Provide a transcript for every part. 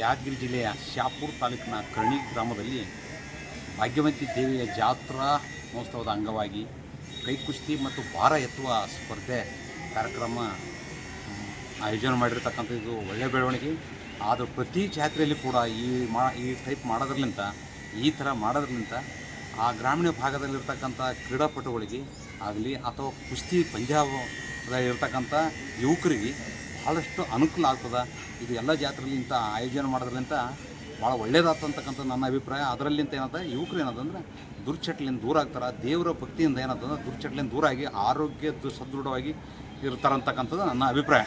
ಯಾದಗಿರಿ ಜಿಲ್ಲೆಯ ಶಾಪುರ ತಾಲೂಕಿನ ಕರ್ಣಿ ಗ್ರಾಮದಲ್ಲಿ ಭಾಗ್ಯವಂತಿ ದೇವಿಯ ಜಾತ್ರಾ ಮಹೋತ್ಸವದ ಅಂಗವಾಗಿ ಕೈ ಕುಸ್ತಿ ಮತ್ತು ಭಾರ ಎತ್ತುವ ಸ್ಪರ್ಧೆ ಕಾರ್ಯಕ್ರಮ ಆಯೋಜನೆ ಮಾಡಿರ್ತಕ್ಕಂಥದ್ದು ಒಳ್ಳೆಯ ಬೆಳವಣಿಗೆ. ಆದರೂ ಪ್ರತಿ ಜಾತ್ರೆಯಲ್ಲಿ ಕೂಡ ಈ ಟೈಪ್ ಮಾಡೋದ್ರಲ್ಲಿಂದ ಈ ಥರ ಮಾಡೋದ್ರಲ್ಲಿಂದ ಆ ಗ್ರಾಮೀಣ ಭಾಗದಲ್ಲಿರ್ತಕ್ಕಂಥ ಕ್ರೀಡಾಪಟುಗಳಿಗೆ ಆಗಲಿ ಅಥವಾ ಕುಸ್ತಿ ಪಂದ್ಯದಲ್ಲಿರ್ತಕ್ಕಂಥ ಯುವಕರಿಗೆ ಭಾಳಷ್ಟು ಅನುಕೂಲ ಆಗ್ತದೆ. ಇದು ಎಲ್ಲ ಜಾತ್ರೆಯಲ್ಲಿ ಇಂಥ ಆಯೋಜನೆ ಮಾಡೋದ್ರಿಂದ ಭಾಳ ಒಳ್ಳೇದಾಗ್ತಕ್ಕಂಥ ನನ್ನ ಅಭಿಪ್ರಾಯ. ಅದರಲ್ಲಿಂತ ಏನಂತ ಯುವಕರು ಏನದಂದ್ರೆ ದುರ್ಚಟಲಿಂದ ದೂರ ಆಗ್ತಾರೆ. ದೇವರ ಭಕ್ತಿಯಿಂದ ಏನಂತಂದ್ರೆ ದುರ್ಚಟಲಿಂದ ದೂರ ಆಗಿ ಆರೋಗ್ಯ ಸದೃಢವಾಗಿ ಇರ್ತಾರಂತಕ್ಕಂಥದ್ದು ನನ್ನ ಅಭಿಪ್ರಾಯ.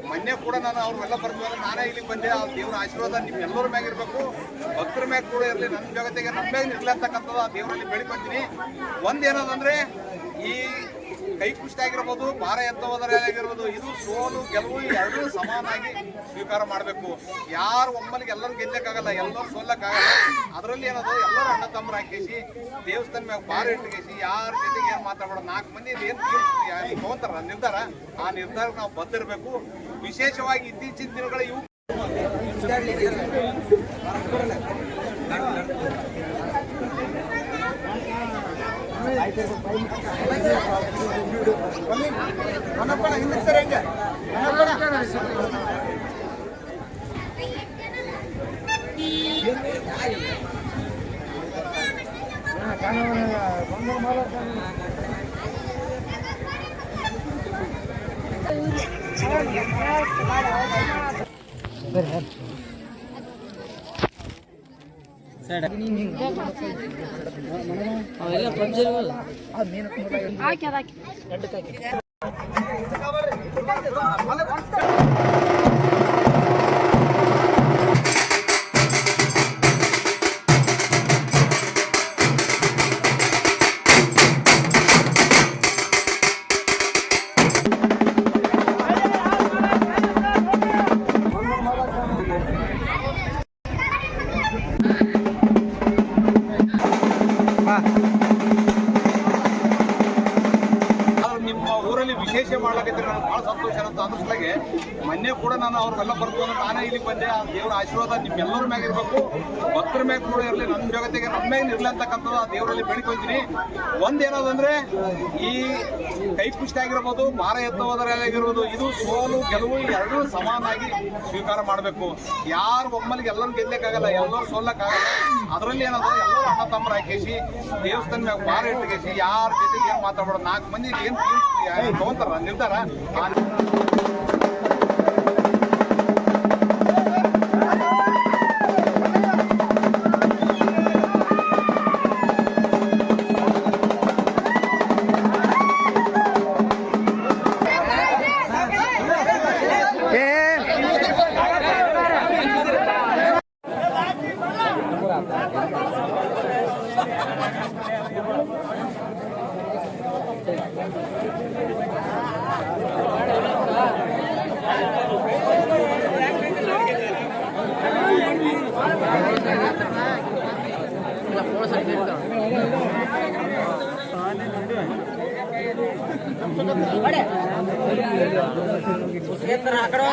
ಮೊನ್ನೆ ಕೂಡ ನಾನು ಅವ್ರೆಲ್ಲ ಬರ್ತೀವಲ್ಲ ನಾನೇ ಇಲ್ಲಿಗೆ ಬಂದೆ. ಆ ದೇವರ ಆಶೀರ್ವಾದ ನಿಮ್ಮೆಲ್ಲರ ಮ್ಯಾಗ ಇರಬೇಕು, ಭಕ್ತರ ಮ್ಯಾಗ ಕೂಡ ಇರಲಿ, ನನ್ನ ಜಗತ್ತಿಗೆ ನಮ್ಮ ಮ್ಯಾಗ ಇರಲಿ ಅಂತಕ್ಕಂಥದ್ದು ಆ ದೇವರಲ್ಲಿ ಬೇಡಿಕೊಂತೀನಿ. ಒಂದೇನದಂದ್ರೆ ಈ ಕೈ ಕುಸ್ತಿ ಆಗಿರ್ಬೋದು, ಭಾರ ಎತ್ತುವುದರಾಗಿರ್ಬೋದು, ಇದು ಸೋಲು ಗೆಲುವು ಎರಡೂ ಸಮಾನಾಗಿ ಸ್ವೀಕಾರ ಮಾಡಬೇಕು. ಯಾರು ಒಮ್ಮಲಿಗೆ ಎಲ್ಲರೂ ಗೆಲ್ಲಕ್ಕಾಗಲ್ಲ, ಎಲ್ಲರೂ ಸೋಲ್ಲಕ್ಕಾಗಲ್ಲ. ಅದರಲ್ಲಿ ಏನದು ಎಲ್ಲರೂ ಅಣ್ಣ ತಮ್ಮರು ಹಾಕಿಸಿ ದೇವಸ್ಥಾನ ಮ್ಯಾಗ ಭಾರ ಇಟ್ಟಿಸಿ ಯಾರ ಜೊತೆಗೆ ಏನು ಮಾತಾಡೋಣ, 4 ಮಂದಿ ಏನು ತಗೊಂತಾರ ನಿರ್ಧಾರ, ಆ ನಿರ್ಧಾರಕ್ಕೆ ನಾವು ಬದ್ದಿರಬೇಕು. ವಿಶೇಷವಾಗಿ ಇತ್ತೀಚಿನ ದಿನಗಳ ಇವು ಅವೆಲ್ಲ ಪಂಚರ್ ನಿಮ್ಮ ಊರಲ್ಲಿ ವಿಶೇಷ ಮಾಡ್ಲಿಕ್ಕೆ ನನಗೆ ಭಾಳ ಸಂತೋಷ ಅಂತ. ಅದ್ರ ಸಲಗೆ ಮೊನ್ನೆ ಕೂಡ ನಾನು ಅವ್ರೆಲ್ಲ ಬರ್ತೀವಲ್ಲ ನಾನೇ ಇಲ್ಲಿಗೆ ಬಂದೆ. ಆ ದೇವರ ಆಶೀರ್ವಾದ ನಿಮ್ಮೆಲ್ಲರ ಮ್ಯಾಗ ಇರಬೇಕು, ಭಕ್ತರ ಮ್ಯಾಗ ಕೂಡ ಇರಲಿ, ನನ್ನ ಜಗತ್ತಿಗೆ ನಮ್ಮ ಮ್ಯಾಗ ಇರಲಿ ಅಂತಕ್ಕಂಥದ್ದು ಆ ದೇವರಲ್ಲಿ ಬೇಡಿಕೊಂತೀನಿ. ಒಂದೇನದಂದ್ರೆ ಈ ಕೈ ಕುಸ್ತಿ ಆಗಿರ್ಬೋದು, ಭಾರ ಎತ್ತುವುದರಾಗಿರ್ಬೋದು, ಇದು ಸೋಲು ಗೆಲುವು ಎರಡೂ ಸಮಾನಾಗಿ ಸ್ವೀಕಾರ ಮಾಡಬೇಕು. ಯಾರು ಒಮ್ಮಲಿಗೆ ಎಲ್ಲರೂ ಗೆಲ್ಲಕ್ಕಾಗಲ್ಲ, ಎಲ್ಲರೂ ಸೋಲ್ಲಕ್ಕಾಗಲ್ಲ. ಅದರಲ್ಲಿ ಏನದು ಎಲ್ಲರೂ ಅಣ್ಣ ತಮ್ಮರು ಹಾಕಿಸಿ ದೇವಸ್ಥಾನ ಮ್ಯಾಗ ಭಾರ ಇಟ್ಟಿಸಿ ಯಾರ ಜೊತೆಗೆ ಏನು ಮಾತಾಡೋಣ, 4 ಮಂದಿ ಏನು ತಗೊಂತಾರ ನಿರ್ಧಾರ. ಅಕಡೆ